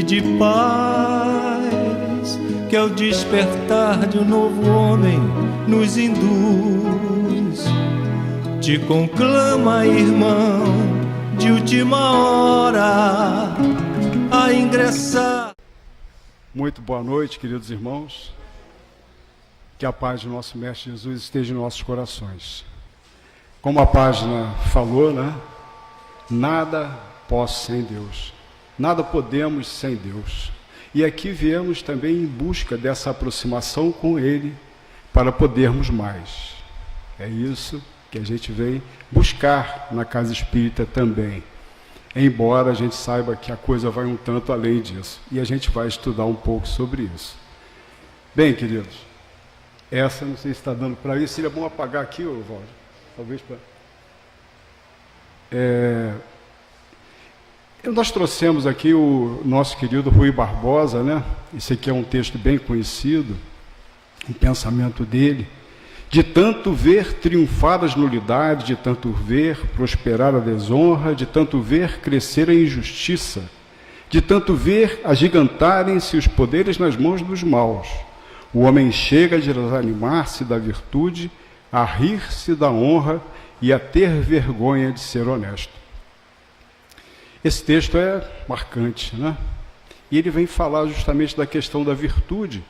e de paz, que ao despertar de um novo homem nos induz. Te conclama, irmão, de última hora a ingressar. Muito boa noite, queridos irmãos. Que a paz do nosso Mestre Jesus esteja em nossos corações. Como a página falou, né? Nada posso sem Deus. Nada podemos sem Deus. E aqui viemos também em busca dessa aproximação com Ele para podermos mais. É isso que a gente vem buscar na casa espírita também. Embora a gente saiba que a coisa vai um tanto além disso. E a gente vai estudar um pouco sobre isso. Bem, queridos, essa não sei se está dando para isso. Seria bom apagar aqui, Valdir? Talvez para... Nós trouxemos aqui o nosso querido Rui Barbosa, né? Esse aqui é um texto bem conhecido, um pensamento dele. De tanto ver triunfar as nulidades, de tanto ver prosperar a desonra, de tanto ver crescer a injustiça, de tanto ver agigantarem-se os poderes nas mãos dos maus, o homem chega a desanimar-se da virtude, a rir-se da honra e a ter vergonha de ser honesto. Esse texto é marcante, né? E ele vem falar justamente da questão da virtude,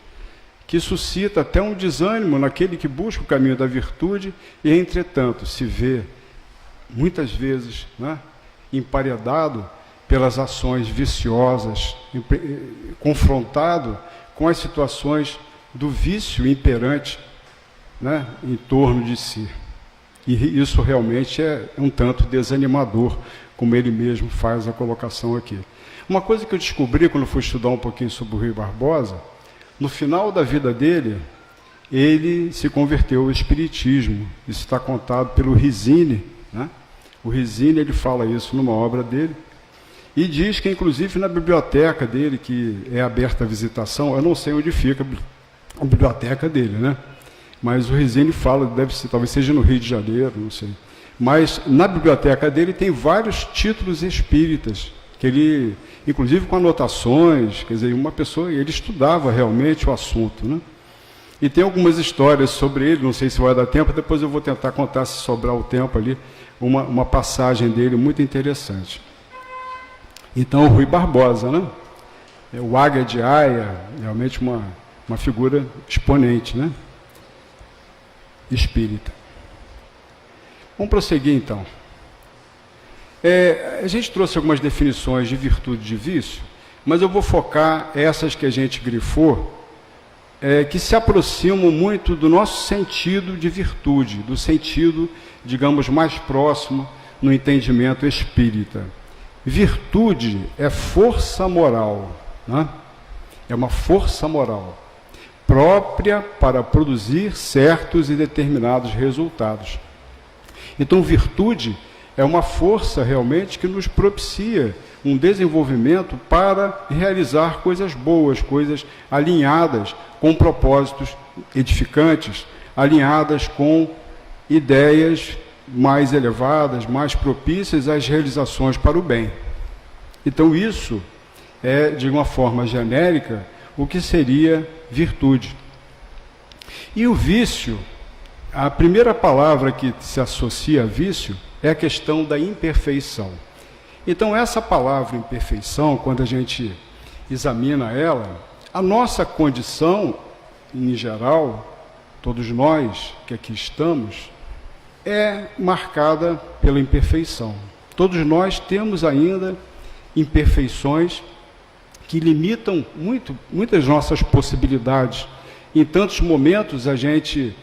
que suscita até um desânimo naquele que busca o caminho da virtude e, entretanto, se vê, muitas vezes, né, emparedado pelas ações viciosas, confrontado com as situações do vício imperante, né, em torno de si. E isso realmente é um tanto desanimador, como ele mesmo faz a colocação aqui. Uma coisa que eu descobri quando fui estudar um pouquinho sobre o Rui Barbosa, no final da vida dele, ele se converteu ao espiritismo. Isso está contado pelo Rizzini, né? O Rizzini, ele fala isso numa obra dele, e diz que, inclusive, na biblioteca dele, que é aberta à visitação, eu não sei onde fica a biblioteca dele, né? Mas o Rizzini fala, deve ser, talvez seja no Rio de Janeiro, não sei. Mas na biblioteca dele tem vários títulos espíritas, que ele, inclusive com anotações, quer dizer, uma pessoa, ele estudava realmente o assunto, né? E tem algumas histórias sobre ele, não sei se vai dar tempo, depois eu vou tentar contar, se sobrar o tempo ali, uma passagem dele muito interessante. Então, o Rui Barbosa, né? O Águia de Aia, realmente uma figura exponente, né? Espírita. Vamos prosseguir, então. A gente trouxe algumas definições de virtude e de vício, mas eu vou focar essas que a gente grifou, que se aproximam muito do nosso sentido de virtude, do sentido, digamos, mais próximo no entendimento espírita. Virtude é força moral, né? É uma força moral própria para produzir certos e determinados resultados. Então, virtude é uma força realmente que nos propicia um desenvolvimento para realizar coisas boas, coisas alinhadas com propósitos edificantes, alinhadas com ideias mais elevadas, mais propícias às realizações para o bem. Então, isso é, de uma forma genérica, o que seria virtude. E o vício, a primeira palavra que se associa a vício é a questão da imperfeição. Então, essa palavra imperfeição, quando a gente examina ela, a nossa condição, em geral, todos nós que aqui estamos, é marcada pela imperfeição. Todos nós temos ainda imperfeições que limitam muitas nossas possibilidades. Em tantos momentos a gente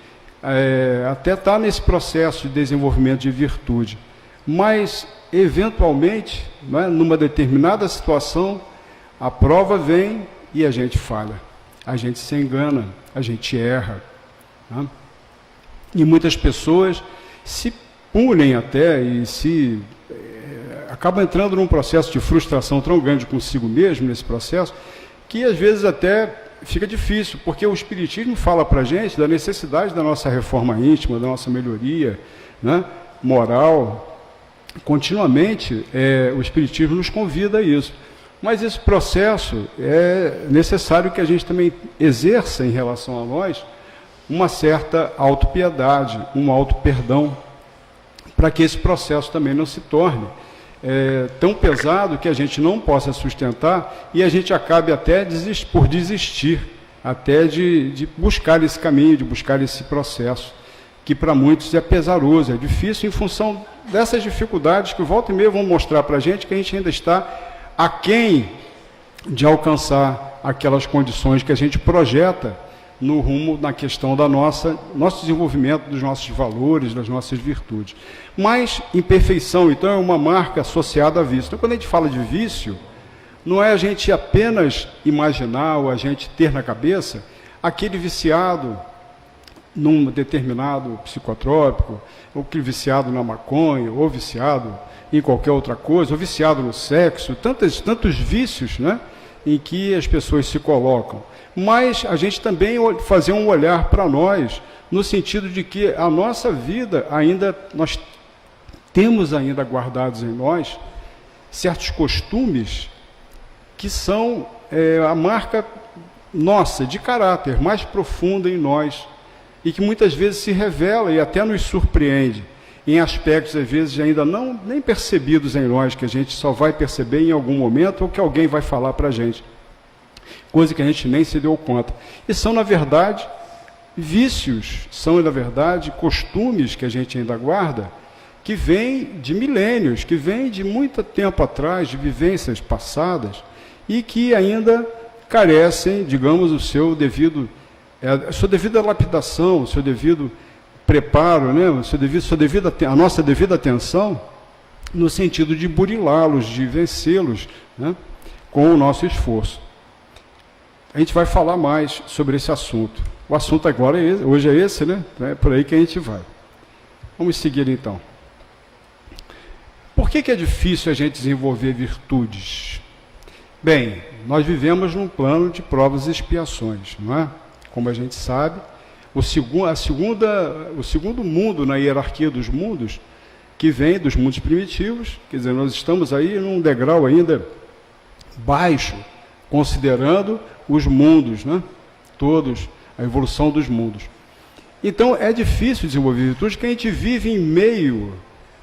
até está nesse processo de desenvolvimento de virtude, mas eventualmente, né, numa determinada situação, a prova vem e a gente falha, a gente se engana, a gente erra, né? E muitas pessoas se punem até e se acabam entrando num processo de frustração tão grande consigo mesmo nesse processo, que às vezes até fica difícil, porque o Espiritismo fala para a gente da necessidade da nossa reforma íntima, da nossa melhoria, né, moral. Continuamente, o Espiritismo nos convida a isso. Mas esse processo é necessário que a gente também exerça em relação a nós uma certa autopiedade, um auto-perdão, para que esse processo também não se torne tão pesado que a gente não possa sustentar e a gente acabe até por desistir, até de buscar esse caminho, de buscar esse processo, que para muitos é pesaroso, é difícil em função dessas dificuldades que volta e meia vão mostrar para a gente que a gente ainda está aquém de alcançar aquelas condições que a gente projeta no rumo, na questão da nosso desenvolvimento, dos nossos valores, das nossas virtudes. Mas imperfeição, então, é uma marca associada a vício. Então, quando a gente fala de vício, não é a gente apenas imaginar ou a gente ter na cabeça aquele viciado num determinado psicotrópico, ou aquele viciado na maconha, ou viciado em qualquer outra coisa, ou viciado no sexo, tantos vícios, né, em que as pessoas se colocam. Mas a gente também fazer um olhar para nós, no sentido de que a nossa vida nós temos ainda guardados em nós certos costumes que são a marca nossa, de caráter, mais profunda em nós, e que muitas vezes se revela e até nos surpreende, em aspectos, às vezes, ainda nem percebidos em nós, que a gente só vai perceber em algum momento, ou que alguém vai falar para a gente. Coisa que a gente nem se deu conta. E são, na verdade, vícios, são, na verdade, costumes que a gente ainda guarda, que vêm de milênios, que vêm de muito tempo atrás, de vivências passadas, e que ainda carecem, digamos, a sua devida lapidação, o seu devido preparo, né? A nossa devida atenção, no sentido de burilá-los, de vencê-los, né? Com o nosso esforço. A gente vai falar mais sobre esse assunto. O assunto agora hoje é esse, né? É por aí que a gente vai. Vamos seguir então. Por que é difícil a gente desenvolver virtudes? Bem, nós vivemos num plano de provas e expiações, não é? Como a gente sabe, o segundo mundo na hierarquia dos mundos, que vem dos mundos primitivos, quer dizer, nós estamos aí num degrau ainda baixo, considerando os mundos, né? Todos, a evolução dos mundos. Então, é difícil desenvolver virtudes, porque a gente vive em meio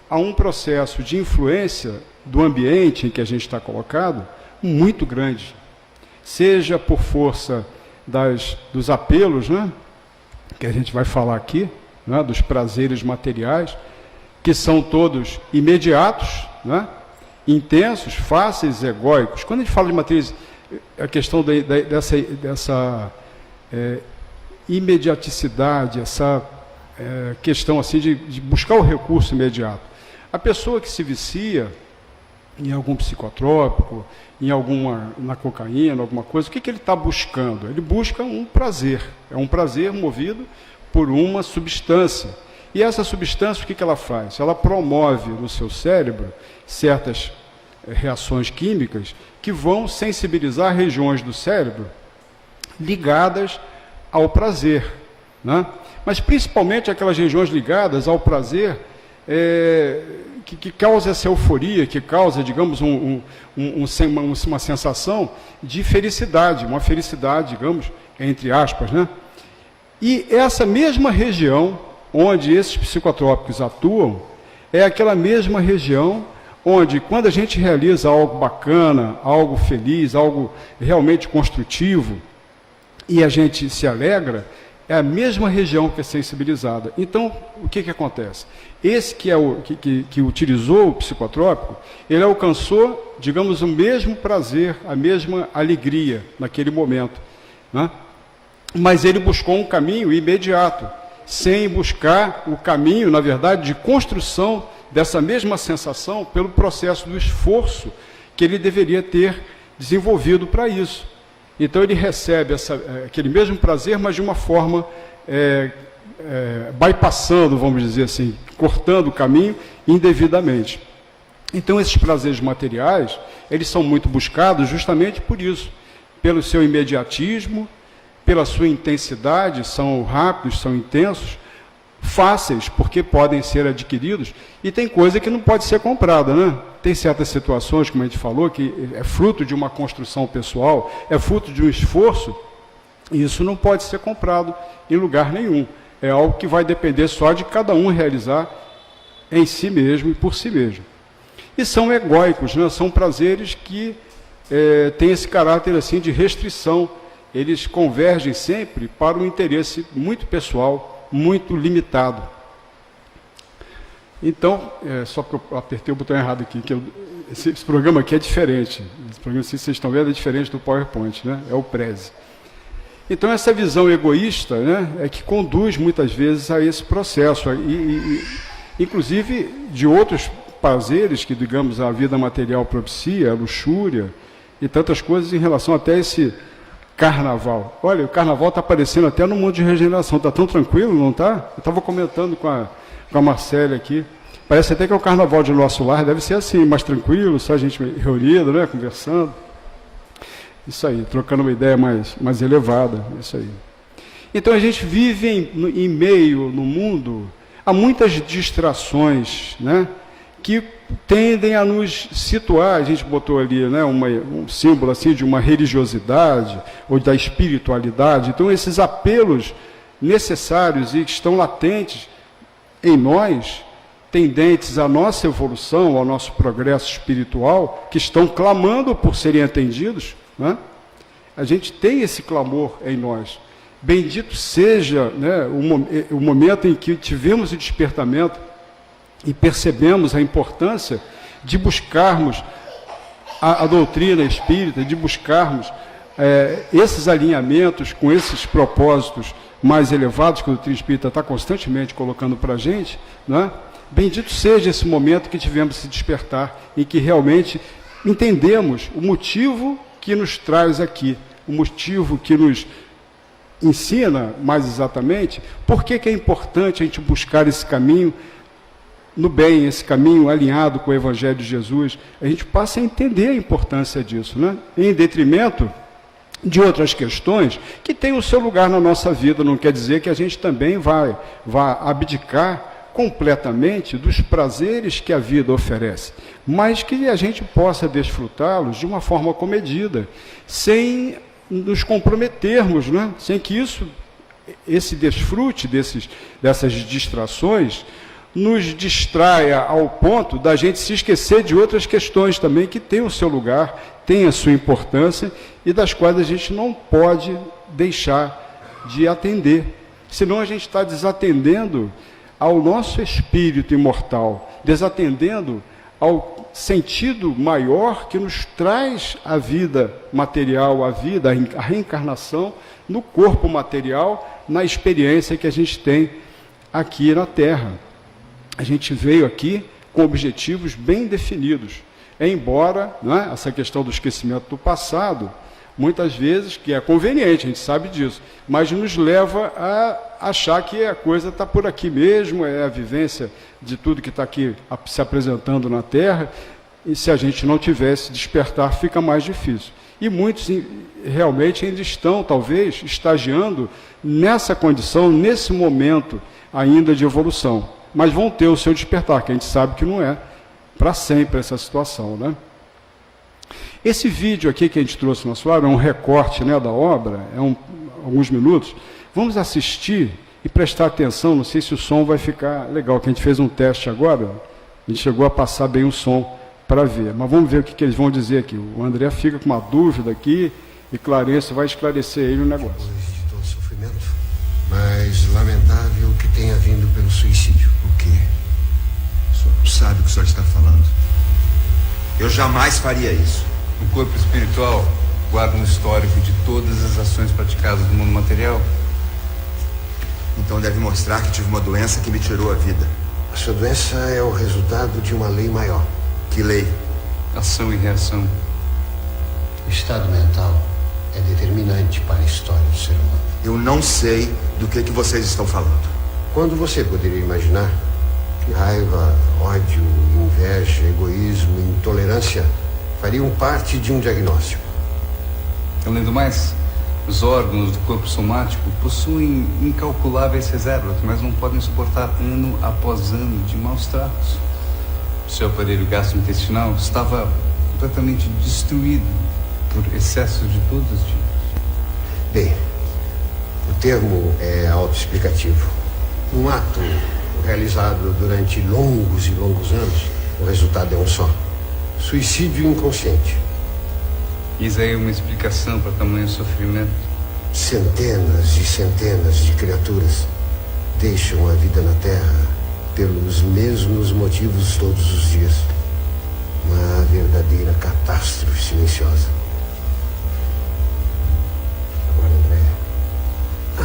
a um processo de influência do ambiente em que a gente está colocado, muito grande. Seja por força dos apelos, né? Que a gente vai falar aqui, né? Dos prazeres materiais, que são todos imediatos, né? Intensos, fáceis, egóicos. Quando a gente fala de matrizes, a questão dessa imediaticidade, essa questão assim de buscar o recurso imediato. A pessoa que se vicia em algum psicotrópico, na cocaína, alguma coisa, o que ele está buscando? Ele busca um prazer. É um prazer movido por uma substância. E essa substância, o que ela faz? Ela promove no seu cérebro certas reações químicas que vão sensibilizar regiões do cérebro ligadas ao prazer, né? Mas principalmente aquelas regiões ligadas ao prazer que causa essa euforia, que causa, digamos, uma sensação de felicidade, uma felicidade, digamos, entre aspas, né? E essa mesma região onde esses psicotrópicos atuam é aquela mesma região onde, quando a gente realiza algo bacana, algo feliz, algo realmente construtivo, e a gente se alegra, é a mesma região que é sensibilizada. Então, o que acontece? Esse que utilizou o psicotrópico, ele alcançou, digamos, o mesmo prazer, a mesma alegria naquele momento, né? Mas ele buscou um caminho imediato, sem buscar o caminho, na verdade, de construção dessa mesma sensação pelo processo do esforço que ele deveria ter desenvolvido para isso. Então ele recebe aquele mesmo prazer, mas de uma forma bypassando, vamos dizer assim, cortando o caminho indevidamente. Então esses prazeres materiais, eles são muito buscados justamente por isso, pelo seu imediatismo, pela sua intensidade, são rápidos, são intensos, fáceis, porque podem ser adquiridos, e tem coisa que não pode ser comprada, né? Tem certas situações, como a gente falou, que é fruto de uma construção pessoal, é fruto de um esforço, e isso não pode ser comprado em lugar nenhum. É algo que vai depender só de cada um realizar em si mesmo e por si mesmo. E são egóicos, né? São prazeres que têm esse caráter assim de restrição. Eles convergem sempre para um interesse muito pessoal, muito limitado. Então, só que eu apertei o botão errado aqui, que esse programa aqui é diferente. Esse programa, se vocês estão vendo, é diferente do PowerPoint, né? É o Prezi. Então, essa visão egoísta, né, é que conduz muitas vezes a esse processo, inclusive de outros prazeres que, digamos, a vida material propicia, a luxúria e tantas coisas em relação até a esse carnaval. Olha, o carnaval está aparecendo até no mundo de regeneração, está tão tranquilo, não está? Eu estava comentando com a Marcélia aqui, parece até que é o carnaval de nosso lar, deve ser assim, mais tranquilo, só a gente reunida, né, conversando. Isso aí, trocando uma ideia mais elevada, isso aí. Então a gente vive em meio, no mundo, a muitas distrações, né, que tendem a nos situar, a gente botou ali, né, um símbolo assim de uma religiosidade, ou da espiritualidade. Então esses apelos necessários e que estão latentes em nós, tendentes à nossa evolução, ao nosso progresso espiritual, que estão clamando por serem atendidos, né? A gente tem esse clamor em nós. Bendito seja, né, o momento em que tivemos o despertamento e percebemos a importância de buscarmos a doutrina espírita, de buscarmos esses alinhamentos com esses propósitos mais elevados que a doutrina espírita está constantemente colocando para a gente, né? Bendito seja esse momento que tivemos se despertar, em que realmente entendemos o motivo que nos traz aqui, o motivo que nos ensina, mais exatamente, por que é importante a gente buscar esse caminho no bem, esse caminho alinhado com o Evangelho de Jesus. A gente passa a entender a importância disso, né? Em detrimento de outras questões que têm o seu lugar na nossa vida. Não quer dizer que a gente também vai abdicar completamente dos prazeres que a vida oferece, mas que a gente possa desfrutá-los de uma forma comedida, sem nos comprometermos, né? Sem que esse desfrute dessas distrações nos distraia ao ponto da gente se esquecer de outras questões também que têm o seu lugar, têm a sua importância e das quais a gente não pode deixar de atender. Senão a gente está desatendendo ao nosso espírito imortal, desatendendo ao sentido maior que nos traz a vida material, a reencarnação no corpo material, na experiência que a gente tem aqui na Terra. A gente veio aqui com objetivos bem definidos, embora, né, essa questão do esquecimento do passado, muitas vezes, que é conveniente, a gente sabe disso, mas nos leva a achar que a coisa está por aqui mesmo, é a vivência de tudo que está aqui se apresentando na Terra, e se a gente não tivesse despertar, fica mais difícil. E muitos realmente ainda estão, talvez, estagiando nessa condição, nesse momento ainda de evolução, mas vão ter o seu despertar, que a gente sabe que não é para sempre essa situação, né? Esse vídeo aqui que a gente trouxe no celular é um recorte, né, da obra, alguns minutos. Vamos assistir e prestar atenção, não sei se o som vai ficar legal, que a gente fez um teste agora, a gente chegou a passar bem o som para ver, mas vamos ver o que eles vão dizer aqui. O André fica com uma dúvida aqui e Clarence vai esclarecer ele o negócio. Depois de todo o sofrimento, mais lamentável que tenha vindo pelo suicídio. O quê? O senhor não sabe o que o senhor está falando. Eu jamais faria isso. O corpo espiritual guarda um histórico de todas as ações praticadas no mundo material. Então deve mostrar que tive uma doença que me tirou a vida. A sua doença é o resultado de uma lei maior. Que lei? Ação e reação. O estado mental é determinante para a história do ser humano. Eu não sei do que vocês estão falando. Quando você poderia imaginar que raiva, ódio, inveja, egoísmo, intolerância fariam parte de um diagnóstico? Além do mais, Os órgãos do corpo somático possuem incalculáveis reservas, mas não podem suportar ano após ano de maus tratos. O seu aparelho gastrointestinal estava completamente destruído por excesso de todos os tipos. Bem, o termo é autoexplicativo. Um ato realizado durante longos e longos anos, o resultado é um só: suicídio inconsciente. Isso aí é uma explicação para tamanho sofrimento. Centenas e centenas de criaturas deixam a vida na Terra pelos mesmos motivos todos os dias. Uma verdadeira catástrofe silenciosa. Agora, André,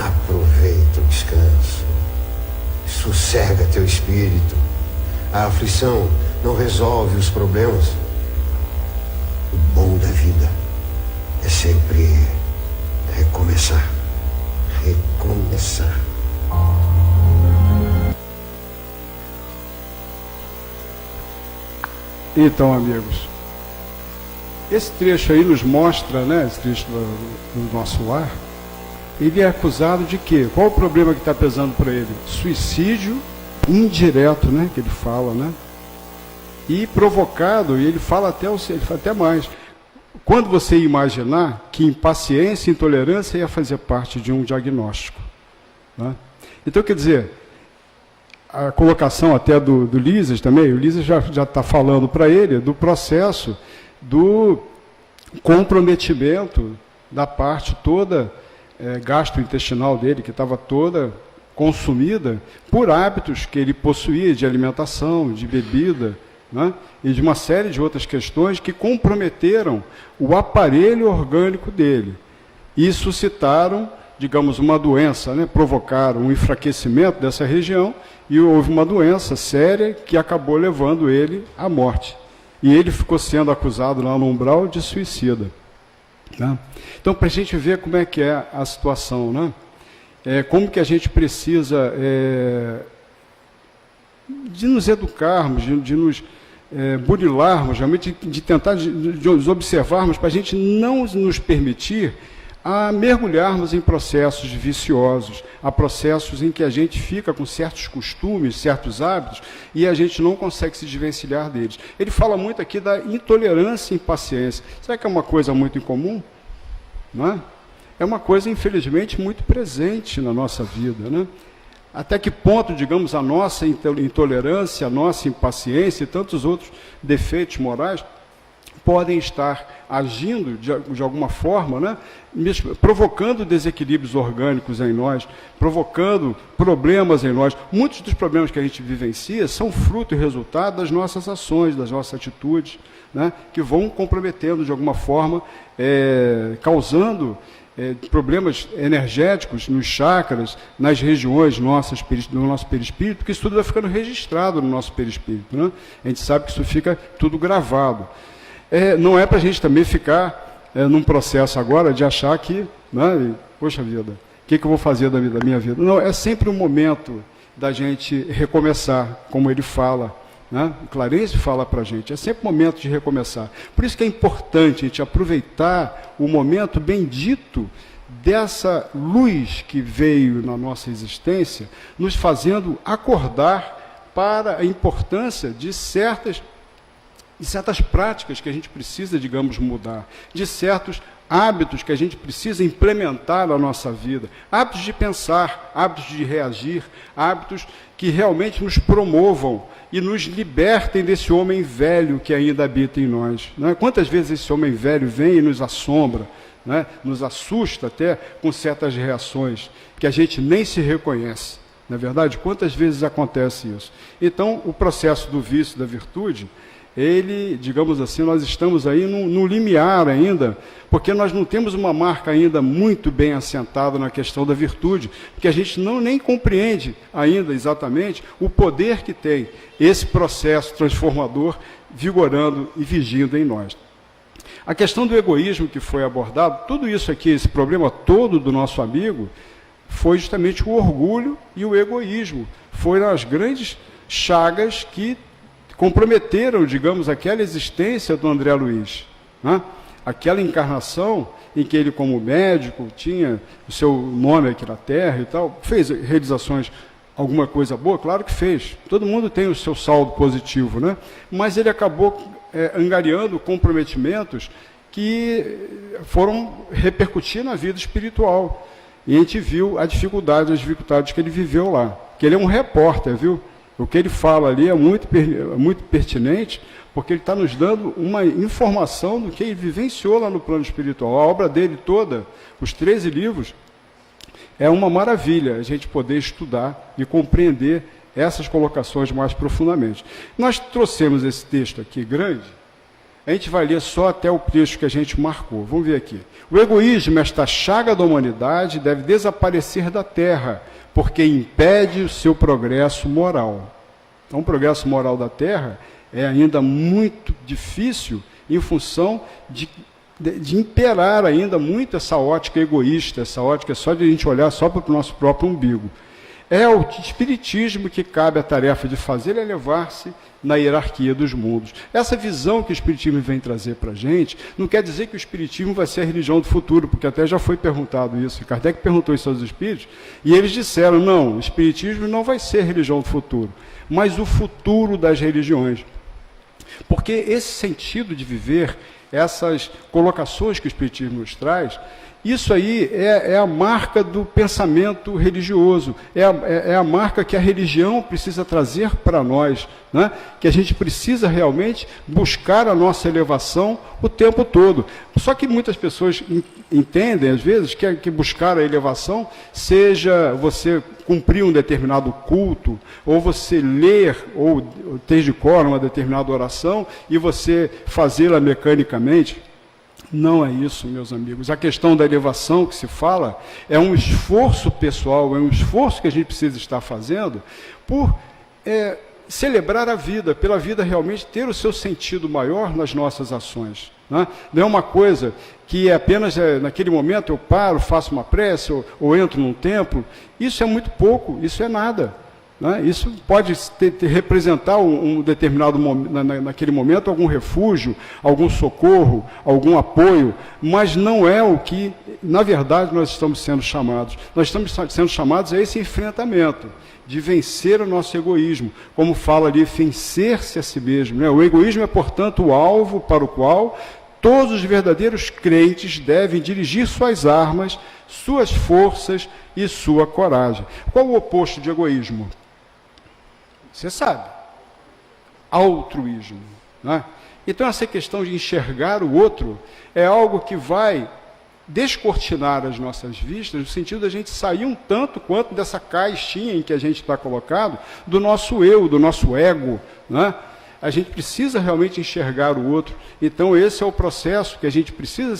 aproveita o descanso. Sossega teu espírito. A aflição não resolve os problemas. O bom da vida é sempre recomeçar. Recomeçar. Então, amigos, esse trecho aí nos mostra, né, esse trecho do nosso lar, ele é acusado de quê? Qual o problema que está pesando para ele? Suicídio indireto, né, que ele fala, né? E provocado, e ele fala até mais. Quando você imaginar que impaciência e intolerância ia fazer parte de um diagnóstico, né? Então, quer dizer, a colocação até do Lísias também, o Lísias já está falando para ele do processo do comprometimento da parte toda gastrointestinal dele, que estava toda consumida por hábitos que ele possuía de alimentação, de bebida, né? E de uma série de outras questões que comprometeram o aparelho orgânico dele e suscitaram, digamos, uma doença, né? Provocaram um enfraquecimento dessa região e houve uma doença séria que acabou levando ele à morte. E ele ficou sendo acusado lá no umbral de suicida. Tá? Então, para a gente ver como é que é a situação, né? Como que a gente precisa de nos educarmos, de nos burilarmos, realmente de tentar de nos observarmos, para a gente não nos permitir a mergulharmos em processos viciosos, a processos em que a gente fica com certos costumes, certos hábitos, e a gente não consegue se desvencilhar deles. Ele fala muito aqui da intolerância e impaciência. Será que é uma coisa muito incomum? Não é? É uma coisa, infelizmente, muito presente na nossa vida, né? Até que ponto, digamos, a nossa intolerância, a nossa impaciência e tantos outros defeitos morais podem estar agindo de alguma forma, né, provocando desequilíbrios orgânicos em nós, provocando problemas em nós. Muitos dos problemas que a gente vivencia são fruto e resultado das nossas ações, das nossas atitudes, né, que vão comprometendo de alguma forma, causando problemas energéticos nos chakras, nas regiões nossas do nosso perispírito, porque isso tudo vai ficando registrado no nosso perispírito, né? A gente sabe que isso fica tudo gravado. Não é para a gente também ficar num processo agora de achar que, né, poxa vida, o que eu vou fazer da minha vida? Não, é sempre um momento da gente recomeçar, como ele fala, né? O Clarence fala para a gente, é sempre um momento de recomeçar. Por isso que é importante a gente aproveitar o momento bendito dessa luz que veio na nossa existência, nos fazendo acordar para a importância de certas práticas que a gente precisa, digamos, mudar, de certos hábitos que a gente precisa implementar na nossa vida, hábitos de pensar, hábitos de reagir, hábitos que realmente nos promovam e nos libertem desse homem velho que ainda habita em nós. Né? Quantas vezes esse homem velho vem e nos assombra, né? Nos assusta até com certas reações que a gente nem se reconhece. Não é verdade? Quantas vezes acontece isso? Então, o processo do vício da virtude, ele, digamos assim, nós estamos aí no limiar ainda, porque nós não temos uma marca ainda muito bem assentada na questão da virtude, porque a gente nem compreende ainda exatamente o poder que tem esse processo transformador vigorando e vigindo em nós. A questão do egoísmo que foi abordado, tudo isso aqui, esse problema todo do nosso amigo, foi justamente o orgulho e o egoísmo. Foram as grandes chagas que comprometeram, digamos, aquela existência do André Luiz, né? aquela encarnação em que ele, como médico, tinha o seu nome aqui na Terra e tal, fez realizações, alguma coisa boa? Claro que fez. Todo mundo tem o seu saldo positivo, né? Mas ele acabou angariando comprometimentos que foram repercutir na vida espiritual. E a gente viu as dificuldades que ele viveu lá. Que ele é um repórter, viu? O que ele fala ali é muito pertinente, porque ele está nos dando uma informação do que ele vivenciou lá no plano espiritual. A obra dele toda, os 13 livros, é uma maravilha a gente poder estudar e compreender essas colocações mais profundamente. Nós trouxemos esse texto aqui grande, a gente vai ler só até o trecho que a gente marcou. Vamos ver aqui. O egoísmo, esta chaga da humanidade, deve desaparecer da Terra, porque impede o seu progresso moral. Então, o progresso moral da Terra é ainda muito difícil em função de imperar ainda muito essa ótica egoísta, essa ótica só de a gente olhar só para o nosso próprio umbigo. É o espiritismo que cabe a tarefa de fazer elevar-se na hierarquia dos mundos. Essa visão que o espiritismo vem trazer para a gente, não quer dizer que o espiritismo vai ser a religião do futuro, porque até já foi perguntado isso. Kardec perguntou isso aos espíritos, e eles disseram, não, o espiritismo não vai ser a religião do futuro, mas o futuro das religiões. Porque esse sentido de viver, essas colocações que o espiritismo nos traz, isso aí é a marca do pensamento religioso, é a marca que a religião precisa trazer para nós, né? Que a gente precisa realmente buscar a nossa elevação o tempo todo. Só que muitas pessoas entendem, às vezes, que buscar a elevação seja você cumprir um determinado culto, ou você ler, ou ter de cor uma determinada oração, e você fazê-la mecanicamente. Não é isso, meus amigos. A questão da elevação que se fala é um esforço pessoal, é um esforço que a gente precisa estar fazendo por celebrar a vida, pela vida realmente ter o seu sentido maior nas nossas ações. Né? Não é uma coisa que apenas naquele momento eu paro, faço uma prece ou entro num templo. Isso é muito pouco, isso é nada. Né? Isso pode representar um determinado momento, naquele momento, algum refúgio, algum socorro, algum apoio, mas não é o que, na verdade, nós estamos sendo chamados. Nós estamos sendo chamados a esse enfrentamento, de vencer o nosso egoísmo, como fala ali, vencer-se a si mesmo. Né? O egoísmo é, portanto, o alvo para o qual todos os verdadeiros crentes devem dirigir suas armas, suas forças e sua coragem. Qual o oposto de egoísmo? Você sabe, altruísmo. Né? Então, essa questão de enxergar o outro é algo que vai descortinar as nossas vistas, no sentido de a gente sair um tanto quanto dessa caixinha em que a gente está colocado, do nosso eu, do nosso ego. Né? A gente precisa realmente enxergar o outro. Então, esse é o processo que a gente precisa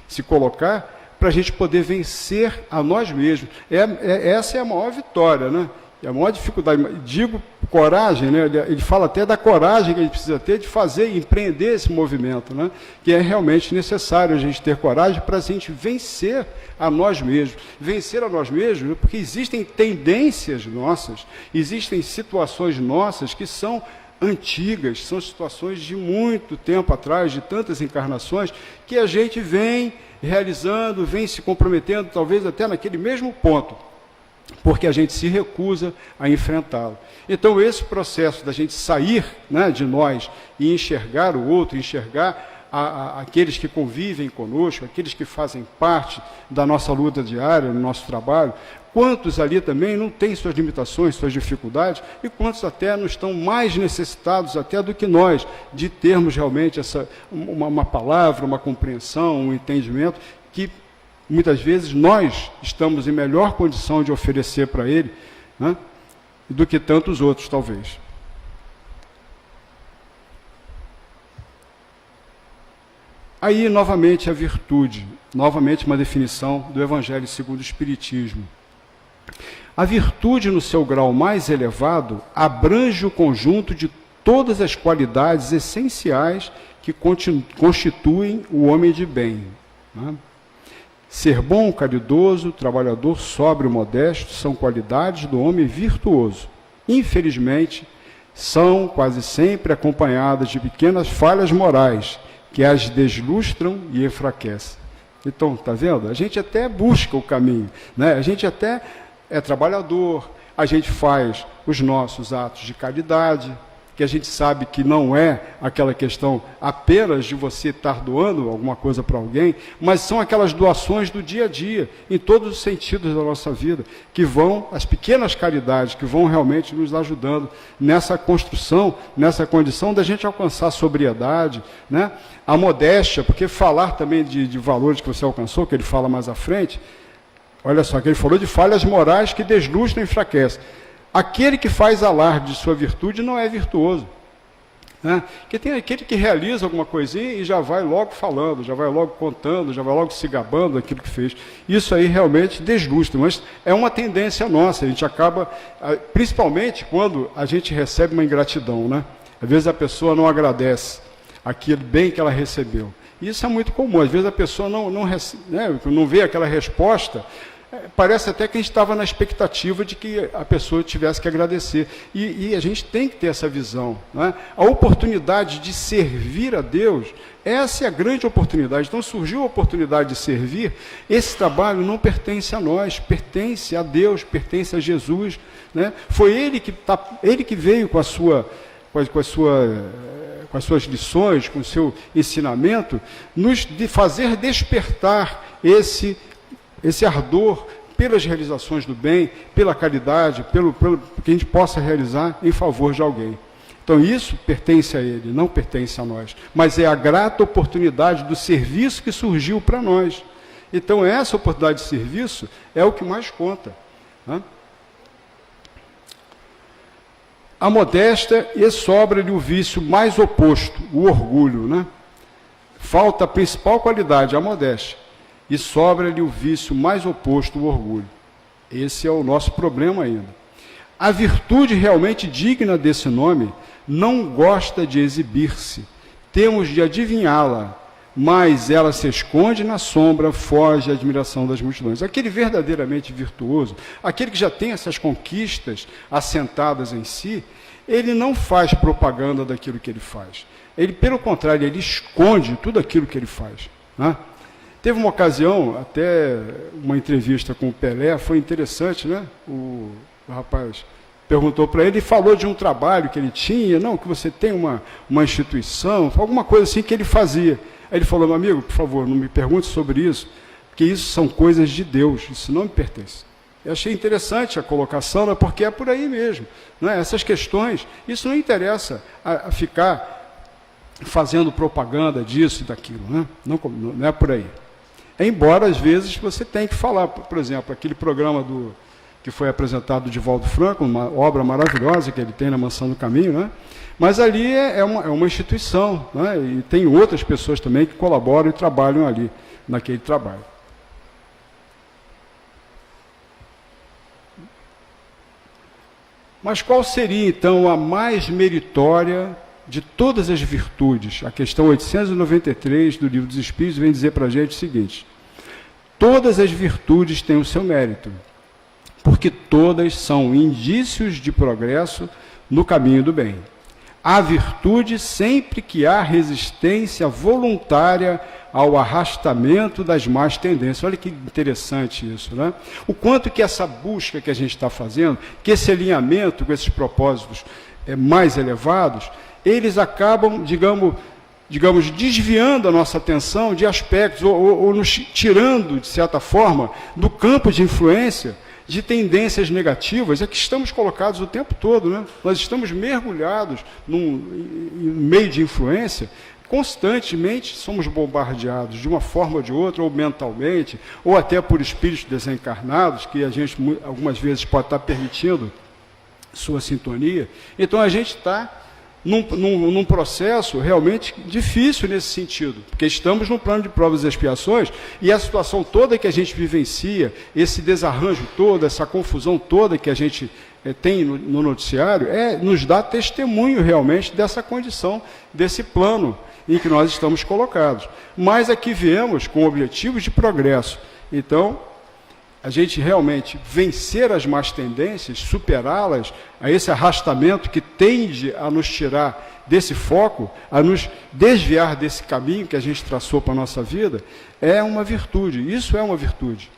se colocar para a gente poder vencer a nós mesmos. Essa é a maior vitória, né? É a maior dificuldade, digo coragem, né? Ele fala até da coragem que a gente precisa ter de fazer e empreender esse movimento, né? Que é realmente necessário a gente ter coragem para a gente vencer a nós mesmos. Vencer a nós mesmos porque existem tendências nossas, existem situações nossas que são antigas, são situações de muito tempo atrás, de tantas encarnações, que a gente vem realizando, vem se comprometendo, talvez até naquele mesmo ponto, porque a gente se recusa a enfrentá-lo. Então, esse processo da gente sair, né, de nós e enxergar o outro, enxergar aqueles que convivem conosco, aqueles que fazem parte da nossa luta diária, no nosso trabalho, quantos ali também não têm suas limitações, suas dificuldades, e quantos até não estão mais necessitados até do que nós, de termos realmente uma palavra, uma compreensão, um entendimento que muitas vezes nós estamos em melhor condição de oferecer para ele, né, do que tantos outros, talvez. Aí, novamente, a virtude, novamente uma definição do Evangelho segundo o Espiritismo. A virtude, no seu grau mais elevado, abrange o conjunto de todas as qualidades essenciais que constituem o homem de bem. Né? Ser bom, caridoso, trabalhador, sóbrio, modesto, são qualidades do homem virtuoso. Infelizmente, são quase sempre acompanhadas de pequenas falhas morais, que as deslustram e enfraquecem. Então, está vendo? A gente até busca o caminho, né? A gente até é trabalhador, a gente faz os nossos atos de caridade, que a gente sabe que não é aquela questão apenas de você estar doando alguma coisa para alguém, mas são aquelas doações do dia a dia, em todos os sentidos da nossa vida, que vão, as pequenas caridades, que vão realmente nos ajudando nessa construção, nessa condição da gente alcançar a sobriedade, né? A modéstia, porque falar também de valores que você alcançou, que ele fala mais à frente, olha só, que ele falou de falhas morais que deslustram e enfraquecem. Aquele que faz alarde de sua virtude não é virtuoso, né? Que tem aquele que realiza alguma coisinha e já vai logo falando, já vai logo contando, já vai logo se gabando daquilo que fez. Isso aí realmente deslustra, mas é uma tendência nossa. A gente acaba, principalmente quando a gente recebe uma ingratidão, né? Às vezes a pessoa não agradece aquele bem que ela recebeu. Isso é muito comum. Às vezes a pessoa não vê aquela resposta. Parece até que a gente estava na expectativa de que a pessoa tivesse que agradecer. E a gente tem que ter essa visão, né? A oportunidade de servir a Deus, essa é a grande oportunidade. Então surgiu a oportunidade de servir. Esse trabalho não pertence a nós, pertence a Deus, pertence a Jesus, né? Foi Ele que veio com as suas lições, com o seu ensinamento, nos fazer despertar esse ardor pelas realizações do bem, pela caridade, pelo que a gente possa realizar em favor de alguém. Então isso pertence a ele, não pertence a nós, mas é a grata oportunidade do serviço que surgiu para nós. Então essa oportunidade de serviço é o que mais conta, né? A modéstia, e sobra-lhe o vício mais oposto, o orgulho, né? Falta a principal qualidade, a modéstia. E sobra-lhe o vício mais oposto, o orgulho. Esse é o nosso problema ainda. A virtude realmente digna desse nome não gosta de exibir-se. Temos de adivinhá-la, mas ela se esconde na sombra, foge à admiração das multidões. Aquele verdadeiramente virtuoso, aquele que já tem essas conquistas assentadas em si, ele não faz propaganda daquilo que ele faz. Ele, pelo contrário, ele esconde tudo aquilo que ele faz, né? Teve uma ocasião, até uma entrevista com o Pelé, foi interessante, né? O rapaz perguntou para ele e falou de um trabalho que ele tinha, não, que você tem uma instituição, alguma coisa assim que ele fazia. Aí ele falou, meu amigo, por favor, não me pergunte sobre isso, porque isso são coisas de Deus, isso não me pertence. Eu achei interessante a colocação, né? Porque é por aí mesmo, né? Essas questões, isso não interessa a ficar fazendo propaganda disso e daquilo, né? Não é por aí. Embora, às vezes, você tenha que falar, por exemplo, aquele programa que foi apresentado do Divaldo Franco, uma obra maravilhosa que ele tem na Mansão do Caminho, né? Mas ali é uma instituição, né? E tem outras pessoas também que colaboram e trabalham ali, naquele trabalho. Mas qual seria, então, a mais meritória de todas as virtudes? A questão 893 do Livro dos Espíritos vem dizer para a gente o seguinte: todas as virtudes têm o seu mérito, porque todas são indícios de progresso no caminho do bem. Há virtude sempre que há resistência voluntária ao arrastamento das más tendências. Olha que interessante isso, né? O quanto que essa busca que a gente está fazendo, que esse alinhamento com esses propósitos mais elevados, eles acabam, digamos, desviando a nossa atenção de aspectos, ou nos tirando, de certa forma, do campo de influência de tendências negativas, é que estamos colocados o tempo todo, né? Nós estamos mergulhados em meio de influência, constantemente somos bombardeados de uma forma ou de outra, ou mentalmente, ou até por espíritos desencarnados, que a gente algumas vezes pode estar permitindo sua sintonia. Então a gente está num processo realmente difícil nesse sentido, porque estamos no plano de provas e expiações, e a situação toda que a gente vivencia, esse desarranjo todo, essa confusão toda que a gente tem no noticiário, nos dá testemunho realmente dessa condição, desse plano em que nós estamos colocados. Mas aqui viemos com objetivos de progresso. Então, a gente realmente vencer as más tendências, superá-las, a esse arrastamento que tende a nos tirar desse foco, a nos desviar desse caminho que a gente traçou para a nossa vida, é uma virtude. Isso é uma virtude.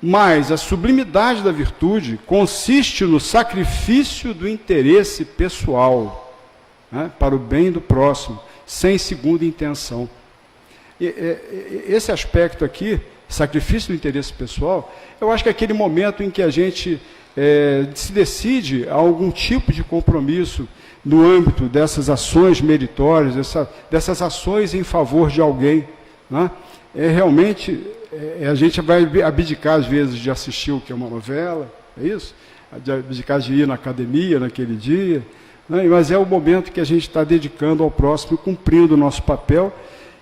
Mas a sublimidade da virtude consiste no sacrifício do interesse pessoal, né, para o bem do próximo, sem segunda intenção. Esse aspecto aqui, sacrifício do interesse pessoal, eu acho que é aquele momento em que a gente se decide a algum tipo de compromisso no âmbito dessas ações meritórias, dessas ações em favor de alguém, né? Realmente, a gente vai abdicar, às vezes, de assistir o que é uma novela, é isso? De abdicar de ir na academia naquele dia, né? Mas é o momento que a gente está dedicando ao próximo, cumprindo o nosso papel,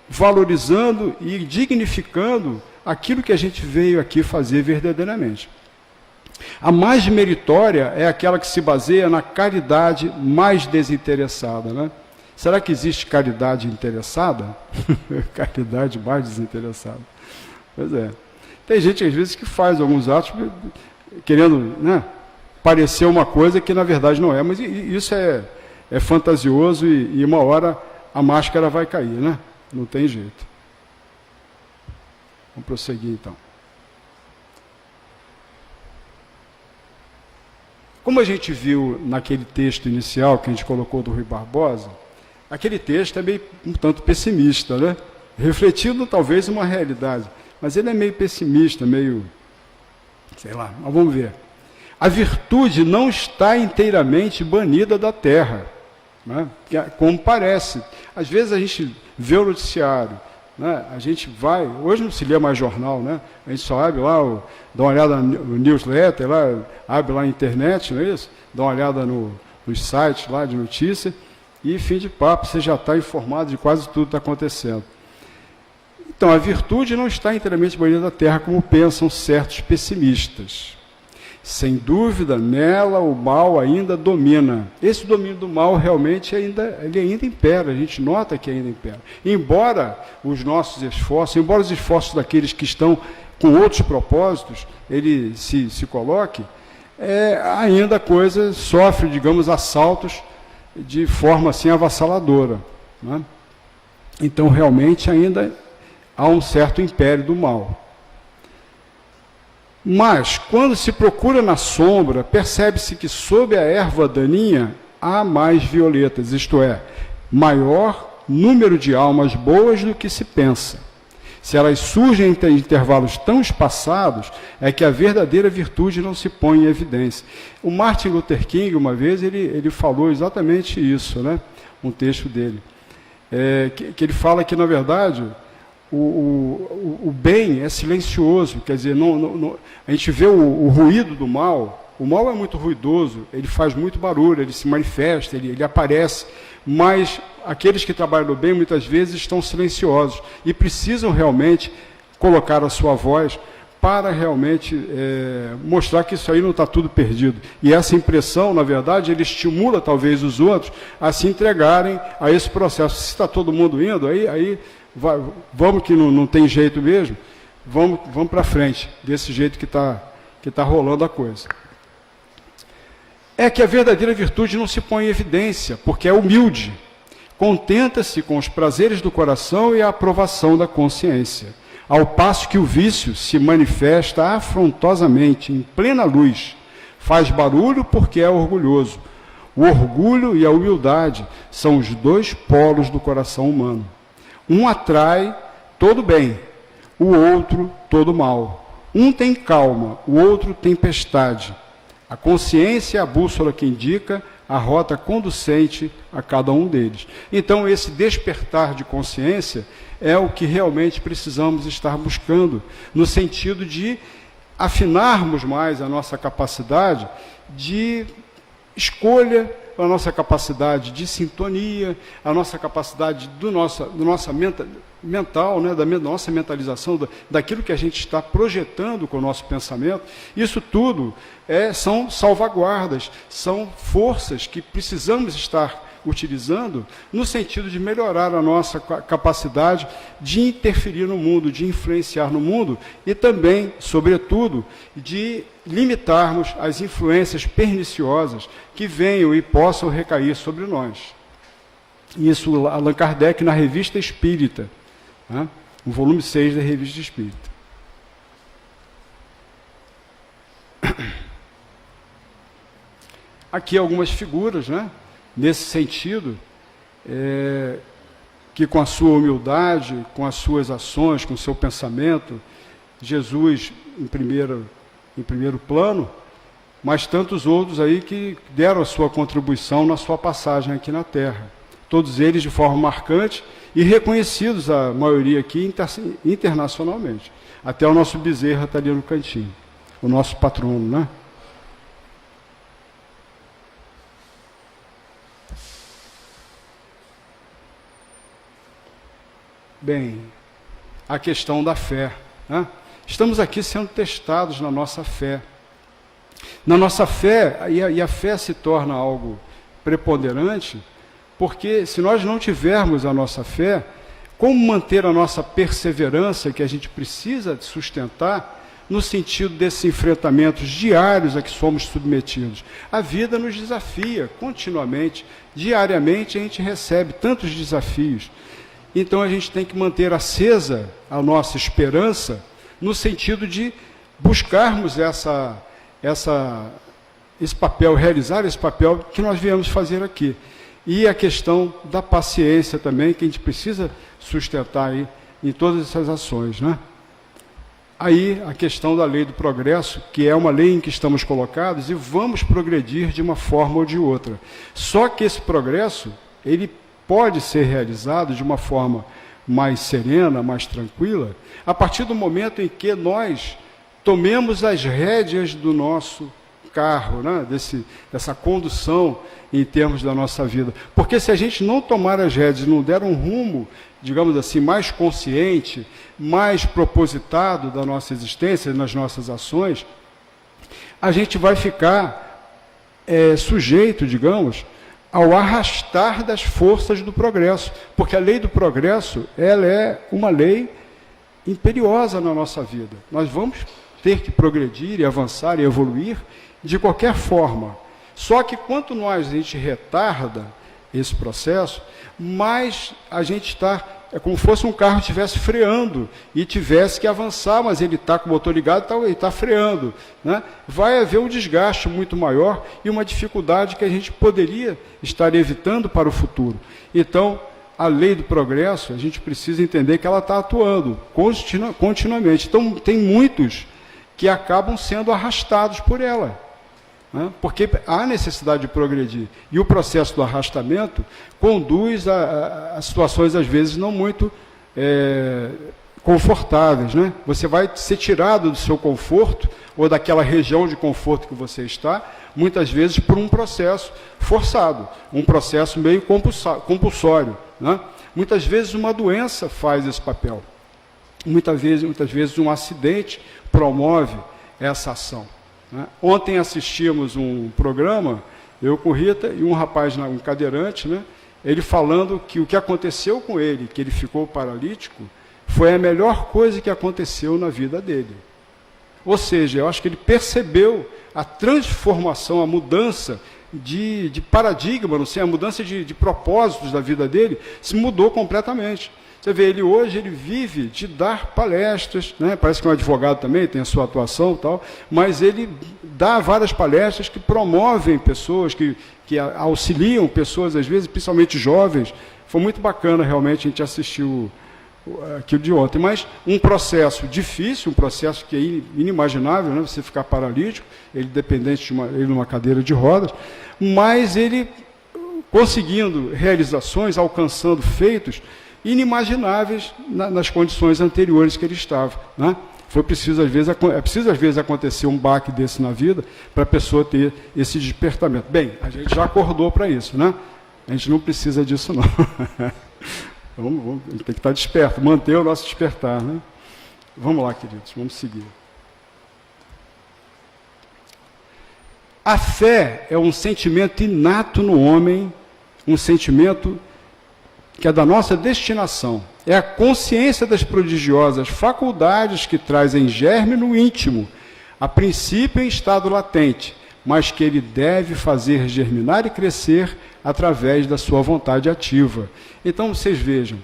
valorizando e dignificando aquilo que a gente veio aqui fazer verdadeiramente. A mais meritória é aquela que se baseia na caridade mais desinteressada, né? Será que existe caridade interessada? Caridade mais desinteressada. Pois é. Tem gente, às vezes, que faz alguns atos querendo, né, parecer uma coisa que, na verdade, não é. Mas isso é fantasioso e uma hora a máscara vai cair, né? Não tem jeito. Vamos prosseguir, então. Como a gente viu naquele texto inicial que a gente colocou do Rui Barbosa, aquele texto é meio um tanto pessimista, né? Refletindo talvez uma realidade, mas ele é meio pessimista, meio, sei lá, mas vamos ver. A virtude não está inteiramente banida da terra, né? Como parece. Às vezes a gente vê o noticiário, né? A gente vai, hoje não se lê mais jornal, né? A gente só abre lá, dá uma olhada no newsletter, lá, abre lá na internet, não é isso? Dá uma olhada nos sites lá de notícia e fim de papo, você já está informado de quase tudo que está acontecendo. Então, a virtude não está inteiramente banida da terra, como pensam certos pessimistas. Sem dúvida, nela o mal ainda domina. Esse domínio do mal realmente ele ainda impera, a gente nota que ainda impera. Embora os nossos esforços, embora os esforços daqueles que estão com outros propósitos, ele se coloque, ainda a coisa sofre, digamos, assaltos de forma assim avassaladora, né? Então, realmente, ainda há um certo império do mal. Mas, quando se procura na sombra, percebe-se que sob a erva daninha há mais violetas, isto é, maior número de almas boas do que se pensa. Se elas surgem em intervalos tão espaçados, é que a verdadeira virtude não se põe em evidência. O Martin Luther King, uma vez, ele falou exatamente isso, né? Um texto dele, que ele fala que, na verdade, o bem é silencioso, quer dizer, a gente vê o ruído do mal. O mal é muito ruidoso, ele faz muito barulho, ele se manifesta, ele aparece, mas aqueles que trabalham no bem muitas vezes estão silenciosos e precisam realmente colocar a sua voz para realmente mostrar que isso aí não está tudo perdido. E essa impressão, na verdade, ele estimula talvez os outros a se entregarem a esse processo. Se está todo mundo indo, aí vamos que não tem jeito mesmo, vamos para frente, desse jeito que está rolando a coisa. É que a verdadeira virtude não se põe em evidência, porque é humilde, contenta-se com os prazeres do coração e a aprovação da consciência, ao passo que o vício se manifesta afrontosamente, em plena luz, faz barulho porque é orgulhoso. O orgulho e a humildade são os dois polos do coração humano. Um atrai todo bem, o outro todo mal. Um tem calma, o outro tempestade. A consciência é a bússola que indica a rota conducente a cada um deles. Então, esse despertar de consciência é o que realmente precisamos estar buscando, no sentido de afinarmos mais a nossa capacidade de escolha, a nossa capacidade de sintonia, a nossa capacidade do nossa mental, né, da nossa mentalização, daquilo que a gente está projetando com o nosso pensamento. Isso tudo são salvaguardas, são forças que precisamos estar utilizando no sentido de melhorar a nossa capacidade de interferir no mundo, de influenciar no mundo e também, sobretudo, de limitarmos as influências perniciosas que venham e possam recair sobre nós. Isso Allan Kardec na Revista Espírita, né? O volume 6 da Revista Espírita. Aqui algumas figuras, né? Nesse sentido, que com a sua humildade, com as suas ações, com o seu pensamento, Jesus em primeiro plano, mas tantos outros aí que deram a sua contribuição na sua passagem aqui na Terra. Todos eles de forma marcante e reconhecidos, a maioria aqui internacionalmente. Até o nosso Bezerra está ali no cantinho, o nosso patrono, né? Bem, a questão da fé, né? Estamos aqui sendo testados na nossa fé. Na nossa fé, e a fé se torna algo preponderante, porque se nós não tivermos a nossa fé, como manter a nossa perseverança, que a gente precisa sustentar, no sentido desses enfrentamentos diários a que somos submetidos? A vida nos desafia continuamente, diariamente a gente recebe tantos desafios. Então a gente tem que manter acesa a nossa esperança, no sentido de buscarmos esse papel, realizar esse papel que nós viemos fazer aqui. E a questão da paciência também, que a gente precisa sustentar aí em todas essas ações, né? Aí a questão da lei do progresso, que é uma lei em que estamos colocados e vamos progredir de uma forma ou de outra. Só que esse progresso, ele pode ser realizado de uma forma mais serena, mais tranquila, a partir do momento em que nós tomemos as rédeas do nosso carro, né? Dessa condução em termos da nossa vida. Porque se a gente não tomar as rédeas, não der um rumo, digamos assim, mais consciente, mais propositado da nossa existência, nas nossas ações, a gente vai ficar sujeito, digamos, ao arrastar das forças do progresso. Porque a lei do progresso, ela é uma lei imperiosa na nossa vida. Nós vamos ter que progredir e avançar e evoluir de qualquer forma. Só que quanto mais a gente retarda esse processo, mais a gente está, é como se fosse um carro que estivesse freando e tivesse que avançar, mas ele está com o motor ligado, ele está freando, né? Vai haver um desgaste muito maior e uma dificuldade que a gente poderia estar evitando para o futuro. Então, a lei do progresso, a gente precisa entender que ela está atuando continuamente. Então, tem muitos que acabam sendo arrastados por ela, né? Porque há necessidade de progredir. E o processo do arrastamento conduz a situações, às vezes, não muito confortáveis, né? Você vai ser tirado do seu conforto, ou daquela região de conforto que você está, muitas vezes por um processo forçado, um processo meio compulsório, né? Muitas vezes uma doença faz esse papel. Muitas vezes um acidente promove essa ação, né? Ontem assistimos um programa, eu com Rita e um rapaz, um cadeirante, né? Ele falando que o que aconteceu com ele, que ele ficou paralítico, foi a melhor coisa que aconteceu na vida dele. Ou seja, eu acho que ele percebeu a transformação, a mudança de paradigma, não sei, a mudança de propósitos da vida dele, se mudou completamente. Você vê, ele hoje ele vive de dar palestras, né? Parece que é um advogado também, tem a sua atuação e tal, mas ele dá várias palestras que promovem pessoas, que auxiliam pessoas, às vezes, principalmente jovens. Foi muito bacana, realmente, a gente assistiu aquilo de ontem. Mas um processo difícil, um processo que é inimaginável, né? Você ficar paralítico, ele dependente de ele numa cadeira de rodas, mas ele conseguindo realizações, alcançando feitos inimagináveis nas condições anteriores que ele estava, né? É preciso às vezes acontecer um baque desse na vida para a pessoa ter esse despertamento. Bem, a gente já acordou para isso, né? A gente não precisa disso não. Vamos, a gente tem que estar desperto, manter o nosso despertar, né? Vamos lá, queridos, vamos seguir. A fé é um sentimento inato no homem, um sentimento que é da nossa destinação. É a consciência das prodigiosas faculdades que traz em germe no íntimo, a princípio em estado latente, mas que ele deve fazer germinar e crescer através da sua vontade ativa. Então, vocês vejam,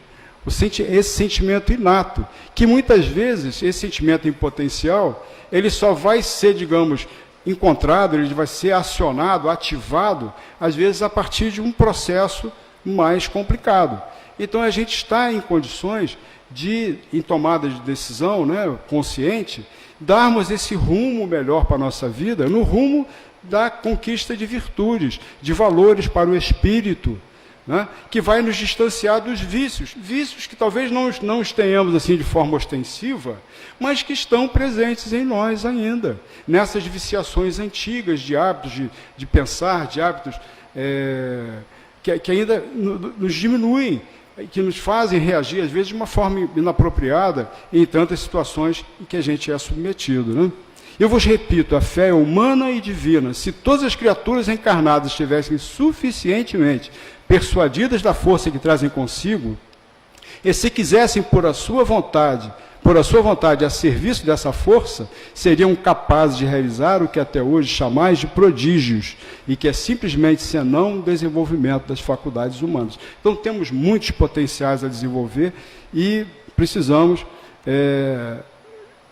esse sentimento inato, que muitas vezes, esse sentimento em potencial, ele só vai ser, digamos, encontrado, ele vai ser acionado, ativado, às vezes a partir de um processo mais complicado. Então, a gente está em condições de, em tomada de decisão, né, consciente, darmos esse rumo melhor para a nossa vida, no rumo da conquista de virtudes, de valores para o espírito, né, que vai nos distanciar dos vícios, vícios que talvez não os tenhamos assim de forma ostensiva, mas que estão presentes em nós ainda, nessas viciações antigas de hábitos de pensar, de hábitos que ainda nos diminuem, que nos fazem reagir, às vezes, de uma forma inapropriada em tantas situações em que a gente é submetido, né? Eu vos repito, a fé é humana e divina. Se todas as criaturas encarnadas estivessem suficientemente persuadidas da força que trazem consigo, e se quisessem por a sua vontade a serviço dessa força, seriam capazes de realizar o que até hoje chamais de prodígios, e que é simplesmente senão um desenvolvimento das faculdades humanas. Então temos muitos potenciais a desenvolver e precisamos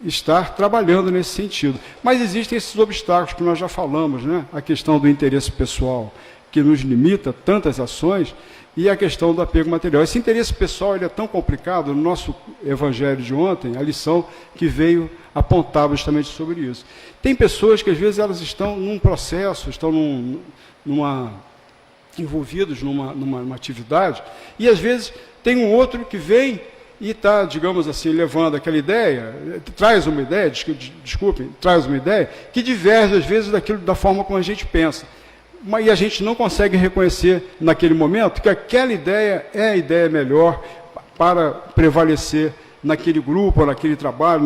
estar trabalhando nesse sentido. Mas existem esses obstáculos que nós já falamos, né? A questão do interesse pessoal, que nos limita tantas ações, e a questão do apego material. Esse interesse pessoal ele é tão complicado. No nosso evangelho de ontem, a lição que veio apontava justamente sobre isso. Tem pessoas que às vezes elas estão num processo, estão envolvidos numa atividade, e às vezes tem um outro que vem e está, digamos assim, levando aquela ideia, traz uma ideia que diverge às vezes da forma como a gente pensa. E a gente não consegue reconhecer naquele momento que aquela ideia é a ideia melhor para prevalecer naquele grupo, ou naquele trabalho,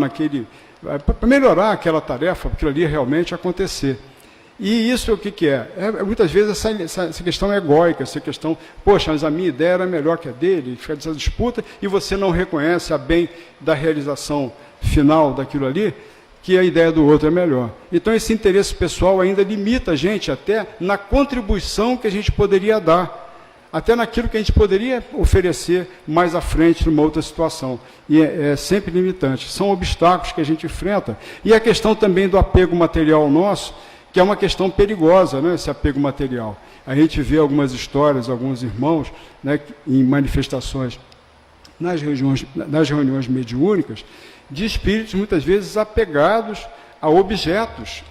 para melhorar aquela tarefa, para aquilo ali realmente acontecer. E isso o que é? Muitas vezes essa questão egóica, essa questão, poxa, mas a minha ideia era melhor que a dele, fica essa disputa, e você não reconhece a bem da realização final daquilo ali, que a ideia do outro é melhor. Então, esse interesse pessoal ainda limita a gente até na contribuição que a gente poderia dar, até naquilo que a gente poderia oferecer mais à frente numa outra situação. E é sempre limitante. São obstáculos que a gente enfrenta. E a questão também do apego material nosso, que é uma questão perigosa, né, esse apego material. A gente vê algumas histórias, alguns irmãos, né, em manifestações nas reuniões mediúnicas, de espíritos muitas vezes apegados a objetos,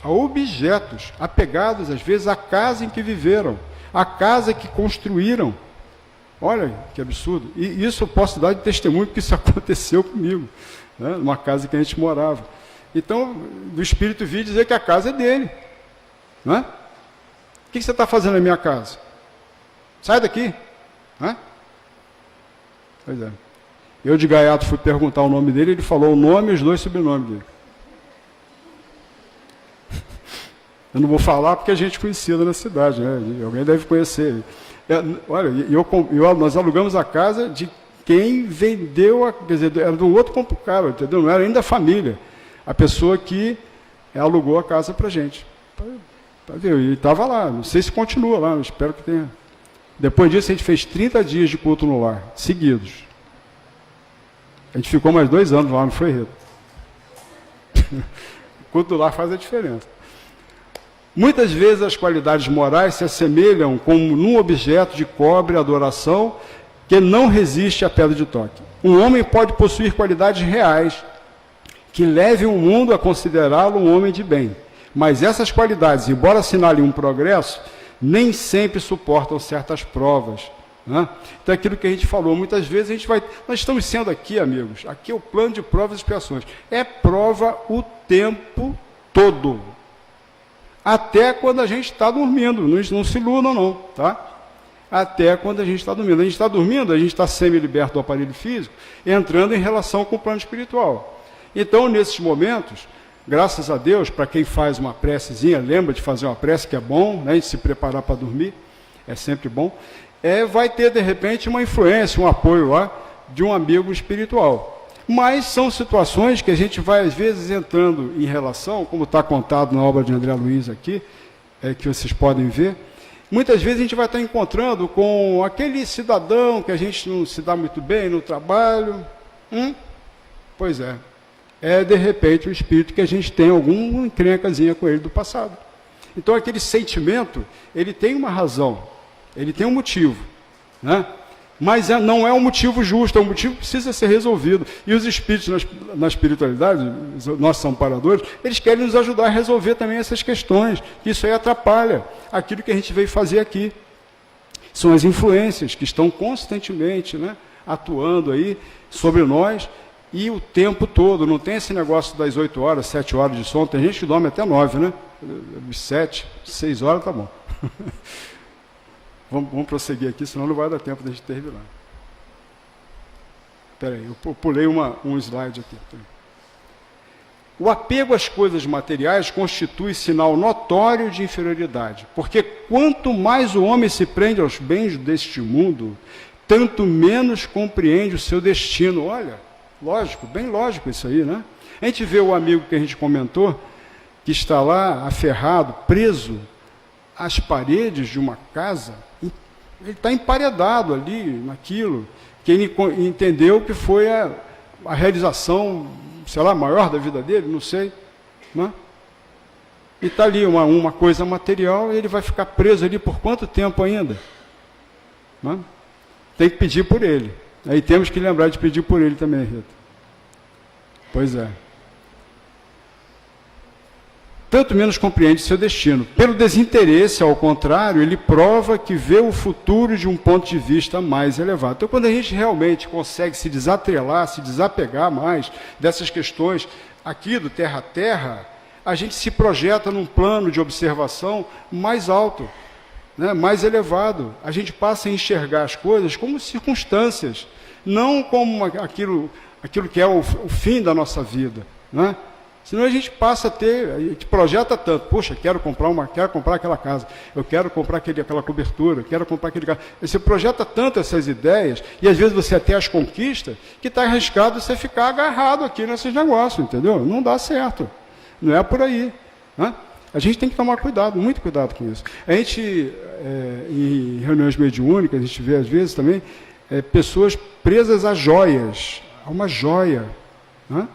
apegados às vezes à casa em que viveram, à casa que construíram. Olha que absurdo. E isso eu posso dar de testemunho, porque isso aconteceu comigo, né, numa casa que a gente morava. Então, o espírito vir dizer que a casa é dele. Não é? O que você está fazendo na minha casa? Sai daqui. Não é? Pois é. Eu de gaiato fui perguntar o nome dele, ele falou o nome e os 2 sobrenomes dele. Eu não vou falar porque a gente é conhecido na cidade, né? Alguém deve conhecer. Olha, nós alugamos a casa de quem vendeu, quer dizer, era do outro cara, entendeu? Não era ainda a família. A pessoa que alugou a casa para a gente. E estava lá, não sei se continua lá, espero que tenha. Depois disso, a gente fez 30 dias de culto no lar, seguidos. A gente ficou mais 2 anos lá, não foi, Rita? O culto do lar faz a diferença. Muitas vezes as qualidades morais se assemelham como num objeto de cobre, adoração, que não resiste à pedra de toque. Um homem pode possuir qualidades reais, que levem o mundo a considerá-lo um homem de bem. Mas essas qualidades, embora assinalem um progresso, nem sempre suportam certas provas. Né? Então, aquilo que a gente falou, muitas vezes nós estamos sendo aqui, amigos, aqui é o plano de provas e expiações. É prova o tempo todo. Até quando a gente está dormindo, não se iludam não, tá? Até quando a gente está dormindo. A gente está dormindo, a gente está semi-liberto do aparelho físico, entrando em relação com o plano espiritual. Então, nesses momentos, graças a Deus, para quem faz uma precezinha, lembra de fazer uma prece, que é bom, né, de se preparar para dormir, é sempre bom. vai ter, de repente, uma influência, um apoio lá de um amigo espiritual. Mas são situações que a gente vai, às vezes, entrando em relação, como está contado na obra de André Luiz aqui, que vocês podem ver. Muitas vezes a gente vai estar encontrando com aquele cidadão que a gente não se dá muito bem no trabalho. Pois é. De repente, o espírito que a gente tem alguma encrencazinha com ele do passado. Então, aquele sentimento, ele tem uma razão, ele tem um motivo, né? Mas não é um motivo justo, é um motivo que precisa ser resolvido. E os espíritos na espiritualidade, os nossos amparadores, eles querem nos ajudar a resolver também essas questões, que isso aí atrapalha aquilo que a gente veio fazer aqui. São as influências que estão constantemente, né, atuando aí sobre nós, e o tempo todo. Não tem esse negócio das 8 horas, 7 horas de sono. Tem gente que dorme até 9, né? 7, 6 horas tá bom. Vamos prosseguir aqui, senão não vai dar tempo de a gente terminar. Espera aí, eu pulei um slide aqui. O apego às coisas materiais constitui sinal notório de inferioridade, porque quanto mais o homem se prende aos bens deste mundo, tanto menos compreende o seu destino. Olha, lógico, bem lógico isso aí, né? A gente vê o amigo que a gente comentou, que está lá aferrado, preso às paredes de uma casa, ele está emparedado ali naquilo, que ele entendeu que foi a realização, sei lá, maior da vida dele, não sei, né? E está ali uma coisa material, e ele vai ficar preso ali por quanto tempo ainda? Né? Tem que pedir por ele. Aí temos que lembrar de pedir por ele também, Rita. Pois é. Tanto menos compreende seu destino. Pelo desinteresse, ao contrário, ele prova que vê o futuro de um ponto de vista mais elevado. Então, quando a gente realmente consegue se desatrelar, se desapegar mais dessas questões aqui do terra a terra, a gente se projeta num plano de observação mais alto, né, mais elevado. A gente passa a enxergar as coisas como circunstâncias, não como aquilo que é o fim da nossa vida, né? Senão a gente passa a gente projeta tanto, poxa, quero comprar aquela casa, eu quero comprar aquela cobertura, eu quero comprar aquele carro. Você projeta tanto essas ideias, e às vezes você até as conquista, que está arriscado você ficar agarrado aqui nesses negócios, entendeu? Não dá certo, não é por aí, né? A gente tem que tomar cuidado, muito cuidado com isso. A gente, em reuniões mediúnicas, a gente vê às vezes também pessoas presas a joias, a uma joia, né?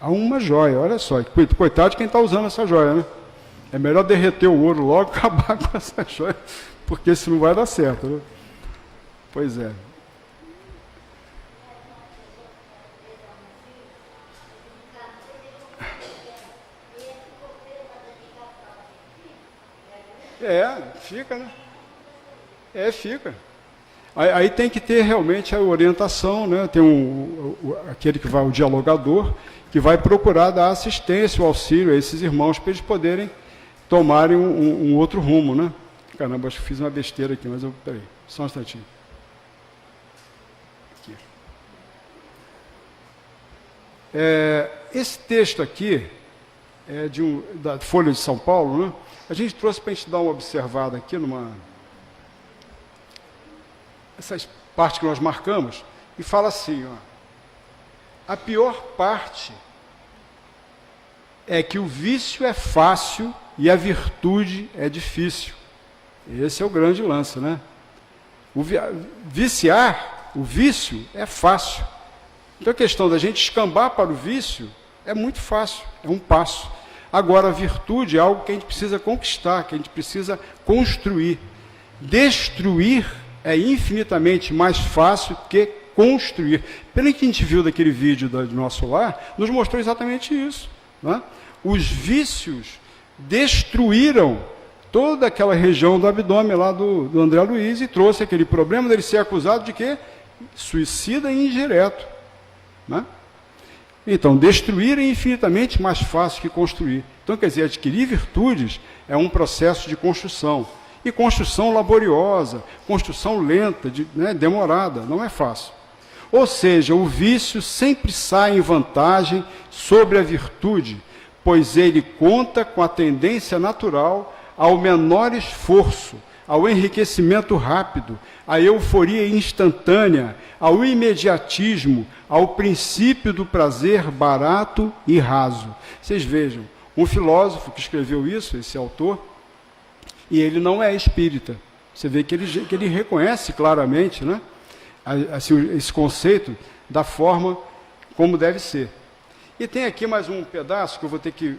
A uma joia, olha só, coitado de quem está usando essa joia, né? É melhor derreter o ouro logo e acabar com essa joia, porque isso não vai dar certo, né? Pois é. Fica, né? Fica. Aí tem que ter realmente a orientação, né? Tem aquele que vai, o dialogador, que vai procurar dar assistência, o auxílio a esses irmãos para eles poderem tomarem um outro rumo, né? Caramba, acho que fiz uma besteira aqui, mas peraí, só um instantinho. Aqui. Esse texto aqui é da Folha de São Paulo, né? A gente trouxe para a gente dar uma observada aqui essas partes que nós marcamos, e fala assim, ó: a pior parte é que o vício é fácil e a virtude é difícil. Esse é o grande lance, né? Viciar, o vício é fácil. Então a questão da gente escambar para o vício é muito fácil, é um passo. Agora, a virtude é algo que a gente precisa conquistar, que a gente precisa construir. Destruir é infinitamente mais fácil que construir. Pelo que a gente viu daquele vídeo do nosso lar, nos mostrou exatamente isso, né? Os vícios destruíram toda aquela região do abdômen lá do André Luiz e trouxe aquele problema dele ser acusado de quê? Suicida indireto, né? Então, destruir é infinitamente mais fácil que construir. Então, quer dizer, adquirir virtudes é um processo de construção. E construção laboriosa, construção lenta, demorada, não é fácil. Ou seja, o vício sempre sai em vantagem sobre a virtude, pois ele conta com a tendência natural ao menor esforço, ao enriquecimento rápido, à euforia instantânea, ao imediatismo, ao princípio do prazer barato e raso. Vocês vejam, um filósofo que escreveu isso, esse autor, e ele não é espírita. Você vê que ele reconhece claramente, né, assim, esse conceito da forma como deve ser. E tem aqui mais um pedaço, que eu vou ter que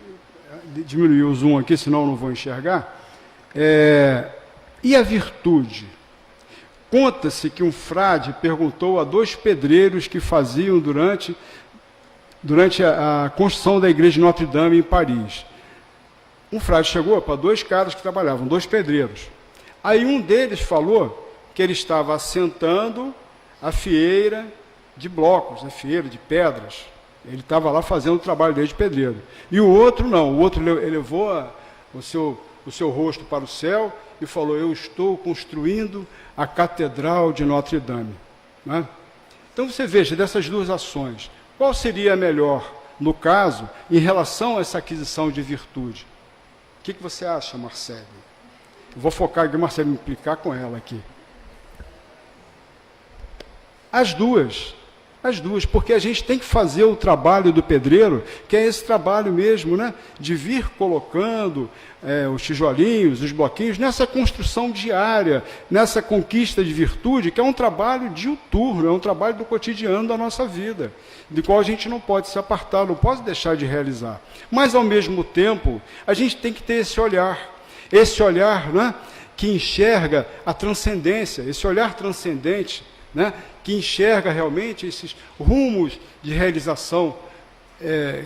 diminuir o zoom aqui, senão eu não vou enxergar. E a virtude? Conta-se que um frade perguntou a 2 pedreiros que faziam durante a construção da igreja de Notre Dame em Paris. Um frade chegou para 2 caras que trabalhavam, 2 pedreiros. Aí um deles falou que ele estava assentando a fieira de blocos, a fieira de pedras. Ele estava lá fazendo o trabalho dele de pedreiro. E o outro não, o outro elevou o seu rosto para o céu e falou: eu estou construindo a Catedral de Notre Dame. Né? Então você veja, dessas 2 ações, qual seria a melhor, no caso, em relação a essa aquisição de virtude? O que você acha, Marcelo? Eu vou focar aqui, Marcelo, me implicar com ela aqui. As duas, porque a gente tem que fazer o trabalho do pedreiro, que é esse trabalho mesmo, né, de vir colocando os tijolinhos, os bloquinhos, nessa construção diária, nessa conquista de virtude, que é um trabalho diuturno, é um trabalho do cotidiano da nossa vida, do qual a gente não pode se apartar, não pode deixar de realizar. Mas, ao mesmo tempo, a gente tem que ter esse olhar, né, que enxerga a transcendência, esse olhar transcendente, né, que enxerga realmente esses rumos de realização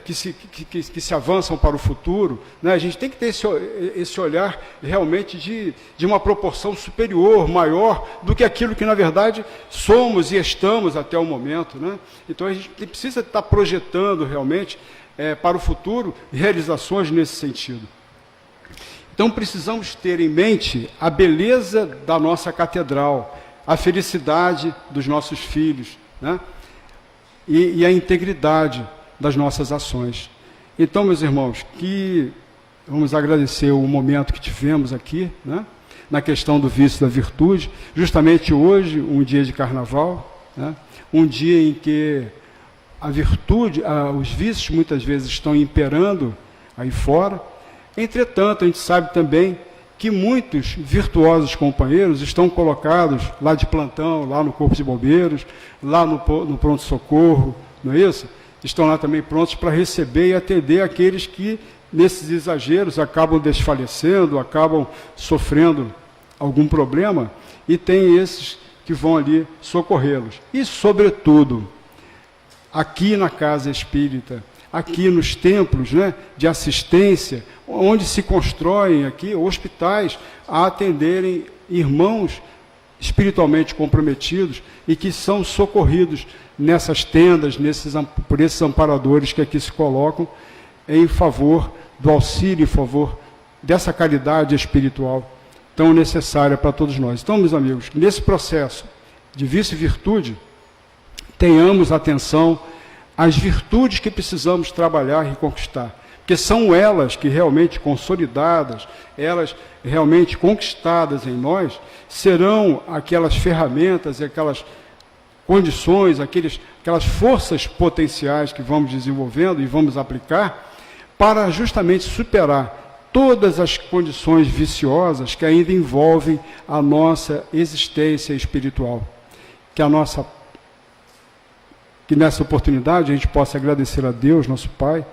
que se avançam para o futuro. Né? A gente tem que ter esse olhar realmente de uma proporção superior, maior, do que aquilo que, na verdade, somos e estamos até o momento. Né? Então, a gente precisa estar projetando realmente para o futuro realizações nesse sentido. Então, precisamos ter em mente a beleza da nossa catedral, a felicidade dos nossos filhos, né? E a integridade das nossas ações. Então, meus irmãos, que vamos agradecer o momento que tivemos aqui, né? Na questão do vício da virtude, justamente hoje, um dia de carnaval, né? Um dia em que a virtude, os vícios muitas vezes estão imperando aí fora. Entretanto, a gente sabe também que muitos virtuosos companheiros estão colocados lá de plantão, lá no Corpo de Bombeiros, lá no pronto-socorro, não é isso? Estão lá também prontos para receber e atender aqueles que, nesses exageros, acabam desfalecendo, acabam sofrendo algum problema, e tem esses que vão ali socorrê-los. E, sobretudo, aqui na Casa Espírita, aqui nos templos, né, de assistência, onde se constroem aqui hospitais a atenderem irmãos espiritualmente comprometidos e que são socorridos nessas tendas, por esses amparadores que aqui se colocam em favor do auxílio, em favor dessa caridade espiritual tão necessária para todos nós. Então, meus amigos, nesse processo de vício e virtude, tenhamos atenção às virtudes que precisamos trabalhar e conquistar, porque são elas que realmente consolidadas, elas realmente conquistadas em nós, serão aquelas ferramentas e aquelas condições, aquelas forças potenciais que vamos desenvolvendo e vamos aplicar para justamente superar todas as condições viciosas que ainda envolvem a nossa existência espiritual. Que nessa oportunidade a gente possa agradecer a Deus, nosso Pai,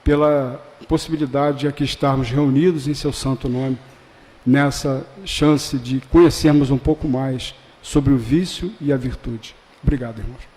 pela possibilidade de aqui estarmos reunidos em seu santo nome, nessa chance de conhecermos um pouco mais sobre o vício e a virtude. Obrigado, irmãos.